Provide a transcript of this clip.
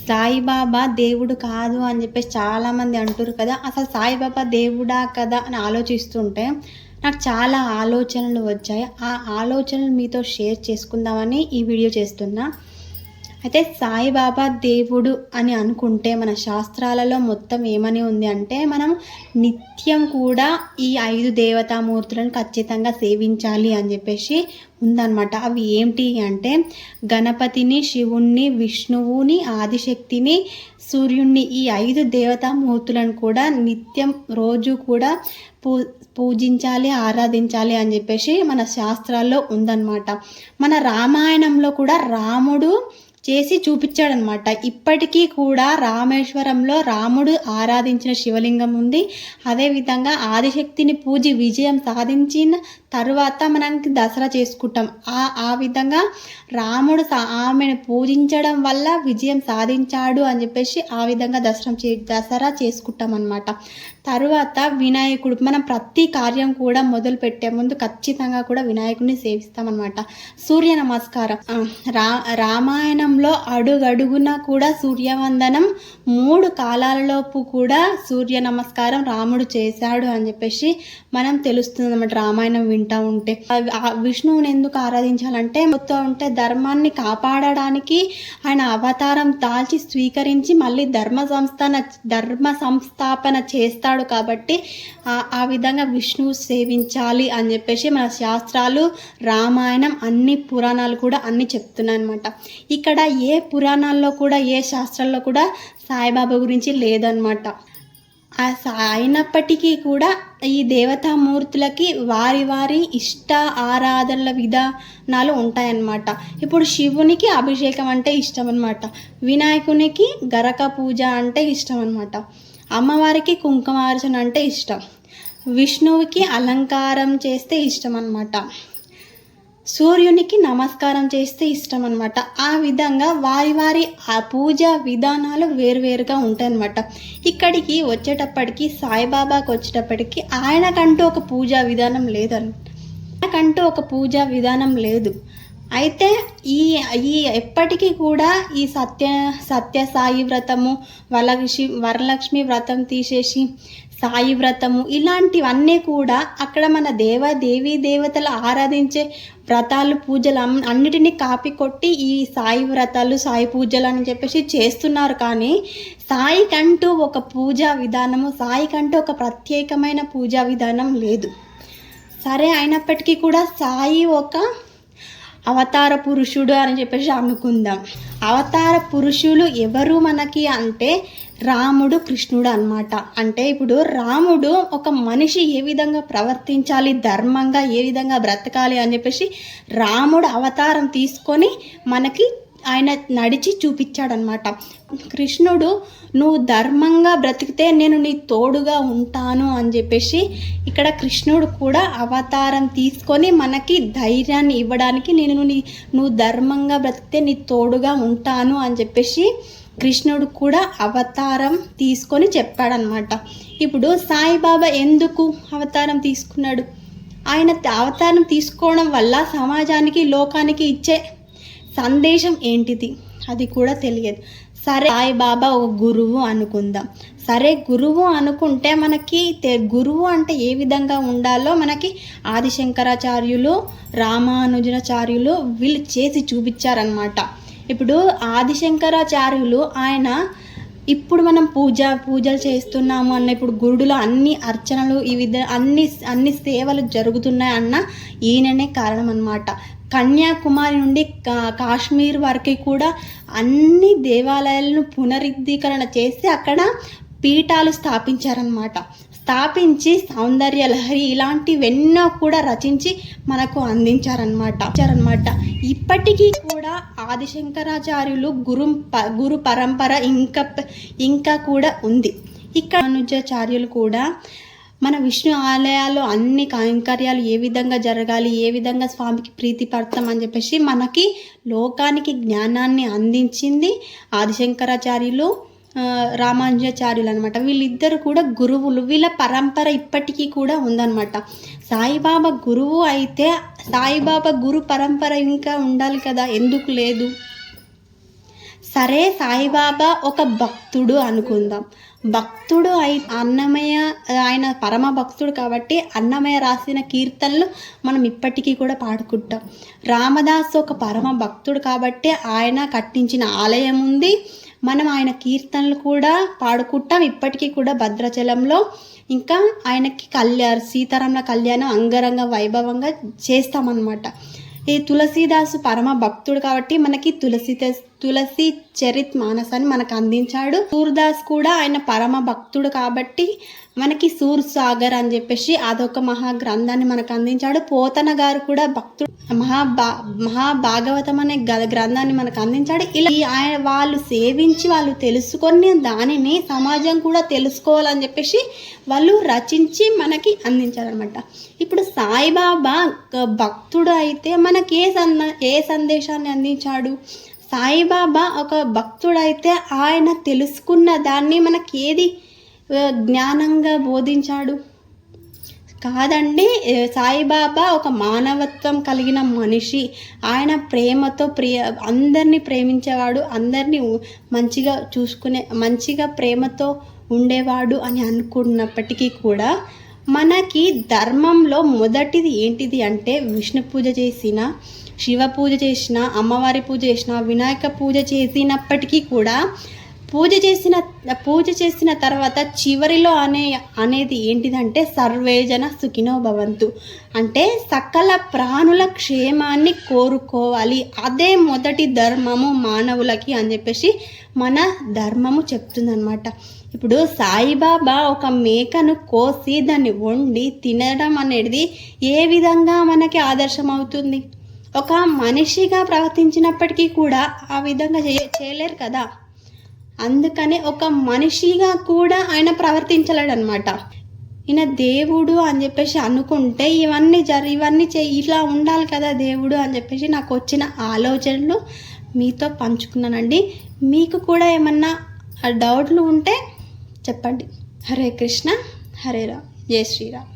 సాయిబాబా దేవుడు కాదు అని చెప్పేసి చాలామంది అంటారు కదా. అసలు సాయిబాబా దేవుడా కదా అని ఆలోచిస్తుంటే నాకు చాలా ఆలోచనలు వచ్చాయి. ఆ ఆలోచనలు మీతో షేర్ చేసుకుందామని ఈ వీడియో చేస్తున్నా. అయితే సాయిబాబా దేవుడు అని అనుకుంటే మన శాస్త్రాలలో మొత్తం ఏమని ఉంది అంటే, మనం నిత్యం కూడా ఈ 5 దేవతామూర్తులను ఖచ్చితంగా సేవించాలి అని చెప్పేసి ఉందన్నమాట. అవి ఏంటి అంటే గణపతిని, శివుణ్ణి, విష్ణువుని, ఆదిశక్తిని, సూర్యుణ్ణి, ఈ 5 దేవతామూర్తులను కూడా నిత్యం రోజు కూడా పూజించాలి, ఆరాధించాలి అని చెప్పేసి మన శాస్త్రాల్లో ఉందన్నమాట. మన రామాయణంలో కూడా రాముడు చేసి చూపించాడనమాట. ఇప్పటికీ కూడా రామేశ్వరంలో రాముడు ఆరాధించిన శివలింగం ఉంది. అదేవిధంగా ఆదిశక్తిని పూజి విజయం సాధించిన తరువాత మనకి దసరా చేసుకుంటాం. ఆ విధంగా రాముడు ఆమెను పూజించడం వల్ల విజయం సాధించాడు అని చెప్పేసి ఆ విధంగా దసరా చేసుకుంటాం అన్నమాట. తరువాత వినాయకుడు, మనం ప్రతి కార్యం కూడా మొదలు పెట్టే ముందు ఖచ్చితంగా కూడా వినాయకుడిని సేవిస్తామన్నమాట. సూర్య నమస్కారం, రామాయణంలో అడుగడుగున కూడా సూర్యవందనం 3 కాలాలలోపు కూడా సూర్య నమస్కారం రాముడు చేశాడు అని చెప్పేసి మనం తెలుస్తుంది అన్నమాట. రామాయణం వింటూ ఉంటే విష్ణువుని ఎందుకు ఆరాధించాలంటే ఉంటే ధర్మాన్ని కాపాడడానికి ఆయన అవతారం దాల్చి స్వీకరించి మళ్ళీ ధర్మ సంస్థాపన చేస్తాడు కాబట్టి ఆ విధంగా విష్ణువు సేవించాలి అని చెప్పేసి మన శాస్త్రాలు, రామాయణం, అన్ని పురాణాలు కూడా అన్ని చెప్తున్నాయి అనమాట. ఇక్కడ ఏ పురాణాల్లో కూడా ఏ శాస్త్రాల్లో కూడా సాయిబాబా గురించి లేదనమాట. అయినప్పటికీ కూడా ఈ దేవతామూర్తులకి వారి ఇష్ట ఆరాధనల విధానాలు ఉంటాయన్నమాట. ఇప్పుడు శివునికి అభిషేకం అంటే ఇష్టం అనమాట, వినాయకునికి గరక పూజ అంటే ఇష్టం అనమాట, అమ్మవారికి కుంకుమార్చన అంటే ఇష్టం, విష్ణువుకి అలంకారం చేస్తే ఇష్టం అనమాట, సూర్యునికి నమస్కారం చేస్తే ఇష్టం అనమాట. ఆ విధంగా వారి ఆ పూజా విధానాలు వేరువేరుగా ఉంటాయన్నమాట. ఇక్కడికి వచ్చేటప్పటికి సాయిబాబాకి వచ్చేటప్పటికి ఆయనకంటూ ఒక పూజా విధానం లేదు. అయితే ఈ ఎప్పటికీ కూడా ఈ సత్య సాయి వ్రతము, వరలక్ష్మి వ్రతం తీసేసి సాయి వ్రతము, ఇలాంటివన్నీ కూడా అక్కడ మన దేవీ దేవతలు ఆరాధించే వ్రతాలు, పూజలు అన్నిటినీ కాపీ కొట్టి ఈ సాయి వ్రతాలు, సాయి పూజలు అని చెప్పేసి చేస్తున్నారు. కానీ సాయికంటూ ఒక పూజా విధానము, సాయికంటూ ఒక ప్రత్యేకమైన పూజా విధానం లేదు. సరే, అయినప్పటికీ కూడా సాయి ఒక అవతార పురుషుడు అని చెప్పేసి అనుకుందాం. అవతార పురుషులు ఎవరు మనకి అంటే రాముడు, కృష్ణుడు అన్నమాట. అంటే ఇప్పుడు రాముడు ఒక మనిషి ఏ విధంగా ప్రవర్తించాలి, ధర్మంగా ఏ విధంగా బ్రతకాలి అని చెప్పేసి రాముడు అవతారం తీసుకొని మనకి ఆయన నడిచి చూపించాడనమాట. కృష్ణుడు నువ్వు ధర్మంగా బ్రతికితే నేను నీ తోడుగా ఉంటాను అని చెప్పేసి ఇక్కడ కృష్ణుడు కూడా అవతారం తీసుకొని మనకి ధైర్యాన్ని ఇవ్వడానికి నువ్వు ధర్మంగా బ్రతికితే నీ తోడుగా ఉంటాను అని చెప్పేసి కృష్ణుడు కూడా అవతారం తీసుకొని చెప్పాడనమాట. ఇప్పుడు సాయిబాబా ఎందుకు అవతారం తీసుకున్నాడు? ఆయన అవతారం తీసుకోవడం వల్ల సమాజానికి, లోకానికి ఇచ్చే సందేశం ఏంటిది అది కూడా తెలియదు. సరే, సాయిబాబా ఒక గురువు అనుకుందాం. సరే, గురువు అనుకుంటే మనకి గురువు అంటే ఏ విధంగా ఉండాలో మనకి ఆదిశంకరాచార్యులు, రామానుజాచార్యులు వీళ్ళు చేసి చూపించారనమాట. ఇప్పుడు ఆదిశంకరాచార్యులు ఆయన ఇప్పుడు మనం పూజలు చేస్తున్నాము అన్న, ఇప్పుడు గురుడులో అన్ని అర్చనలు, అన్ని సేవలు జరుగుతున్నాయి అన్న ఈయననే కారణం అన్నమాట. కన్యాకుమారి నుండి కాశ్మీర్ వరకు కూడా అన్ని దేవాలయాలను పునరుద్ధీకరణ చేసి అక్కడ పీఠాలు స్థాపించారనమాట. స్థాపించి సౌందర్య లహరి ఇలాంటివెన్నో కూడా రచించి మనకు అందించారనమాట. ఇప్పటికీ కూడా ఆదిశంకరాచార్యులు గురు పరంపర ఇంకా కూడా ఉంది. ఇక్కడ రామానుజాచార్యులు కూడా మన విష్ణు ఆలయాల్లో అన్ని కైంకర్యాలు ఏ విధంగా జరగాలి, ఏ విధంగా స్వామికి ప్రీతిపడతాం అని చెప్పేసి మనకి లోకానికి జ్ఞానాన్ని అందించింది ఆదిశంకరాచార్యులు, రామానుజాచార్యులు అనమాట. వీళ్ళిద్దరు కూడా గురువులు. వీళ్ళ పరంపర ఇప్పటికీ కూడా ఉందన్నమాట. సాయిబాబా గురువు అయితే సాయిబాబా గురు పరంపర ఇంకా ఉండాలి కదా, ఎందుకు లేదు? సరే సాయిబాబా ఒక భక్తుడు అనుకుందాం. భక్తుడు అన్నమయ్య ఆయన పరమ భక్తుడు కాబట్టి అన్నమయ్య రాసిన కీర్తనలు మనం ఇప్పటికీ కూడా పాడుకుంటాం. రామదాసు ఒక పరమ భక్తుడు కాబట్టి ఆయన కట్టించిన ఆలయం ఉంది. మనం ఆయన కీర్తనలు కూడా పాడుకుంటాం ఇప్పటికీ కూడా భద్రాచలంలో. ఇంకా ఆయనకి సీతారాముల కళ్యాణం అంగరంగ వైభవంగా చేస్తామన్నమాట. ఈ తులసీదాసు పరమ భక్తుడు కాబట్టి మనకి తులసి చరిత్ మానసాన్ని మనకు అందించాడు. సూర్దాస్ కూడా ఆయన పరమ భక్తుడు కాబట్టి మనకి సూర్ సాగర్ అని చెప్పేసి అదొక మహా గ్రంథాన్ని మనకు అందించాడు. పోతన గారు కూడా భక్తుడు మహాభాగవతం అనే గ్రంథాన్ని మనకు అందించాడు. ఇలా వాళ్ళు సేవించి వాళ్ళు తెలుసుకొని దానిని సమాజం కూడా తెలుసుకోవాలని చెప్పేసి వాళ్ళు రచించి మనకి అందించారనమాట. ఇప్పుడు సాయిబాబా భక్తుడు అయితే మనకి ఏ సందేశాన్ని అందించాడు? సాయిబాబా ఒక భక్తుడైతే ఆయన తెలుసుకున్న దాన్ని మనకి ఏది జ్ఞానంగా బోధించాడు? కాదండి, సాయిబాబా ఒక మానవత్వం కలిగిన మనిషి. ఆయన ప్రేమతో అందరినీ ప్రేమించేవాడు, అందరినీ మంచిగా మంచిగా ప్రేమతో ఉండేవాడు అని అనుకున్నప్పటికీ కూడా మనకి ధర్మంలో మొదటిది ఏంటిది అంటే విష్ణు పూజ చేసిన, శివ పూజ చేసిన, అమ్మవారి పూజ చేసిన, వినాయక పూజ చేసినప్పటికీ కూడా పూజ చేసిన తర్వాత చివరిలో అనేది ఏంటిదంటే సర్వేజన సుఖినో భవంతు, అంటే సకల ప్రాణుల క్షేమాన్ని కోరుకోవాలి. అదే మొదటి ధర్మము మానవులకి అని చెప్పేసి మన ధర్మము చెప్తుందన్నమాట. ఇప్పుడు సాయిబాబా ఒక మేకను కోసి దాన్ని వండి తినడం అనేది ఏ విధంగా మనకి ఆదర్శం అవుతుంది? ఒక మనిషిగా ప్రవర్తించినప్పటికీ కూడా ఆ విధంగా చేయలేరు కదా. అందుకని ఒక మనిషిగా కూడా ఆయన ప్రవర్తించలేడనమాట. ఈయన దేవుడు అని చెప్పేసి అనుకుంటే ఇవన్నీ ఇలా ఉండాలి కదా దేవుడు అని చెప్పేసి నాకు వచ్చిన ఆలోచనలు మీతో పంచుకున్నానండి. మీకు కూడా ఏమన్నా డౌట్లు ఉంటే చెప్పండి. హరే కృష్ణ, హరే రామ్, జై శ్రీరామ్.